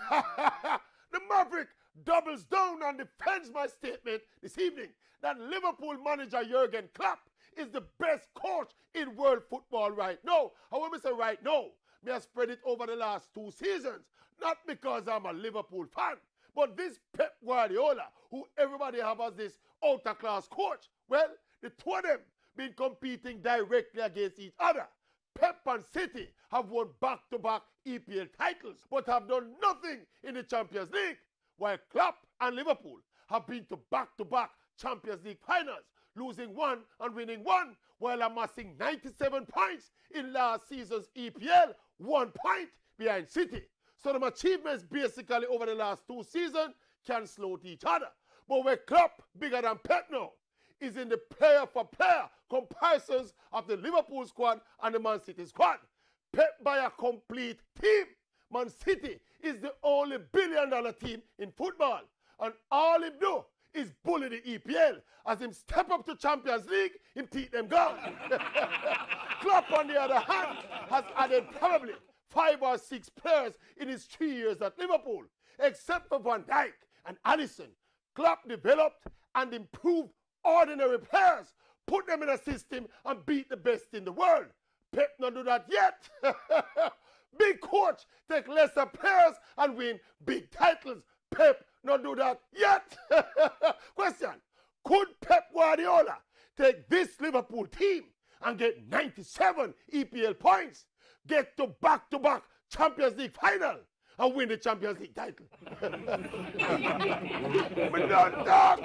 The Maverick doubles down and defends my statement this evening that Liverpool manager Jurgen Klopp is the best coach in world football right now. I want to say right now, me have spread it over the last 2 seasons, not because I'm a Liverpool fan, but this Pep Guardiola, who everybody have as this outer-class coach, well, the two of them been competing directly against each other. Pep and City have won back-to-back EPL titles, but have done nothing in the Champions League, while Klopp and Liverpool have been to back-to-back Champions League finals, losing 1 and winning 1, while amassing 97 points in last season's EPL, 1 point behind City. So the achievements basically over the last 2 seasons cancel out each other. But where Klopp, bigger than Pep now, is in the player-for-player comparisons of the Liverpool squad and the Man City squad. Pep by a complete team. Man City is the only billion-dollar team in football. And all he do is bully the EPL. As him step up to Champions League, him teach them gone. Klopp, on the other hand, has added probably 5 or 6 players in his 3 years at Liverpool. Except for Van Dijk and Alisson, Klopp developed and improved ordinary players, put them in a system and beat the best in the world. Pep not do that yet. Big coach take lesser players and win big titles. Pep not do that yet. Question, could Pep Guardiola take this Liverpool team and get 97 EPL points, get to back-to-back Champions League final, and win the Champions League title? But don't talk.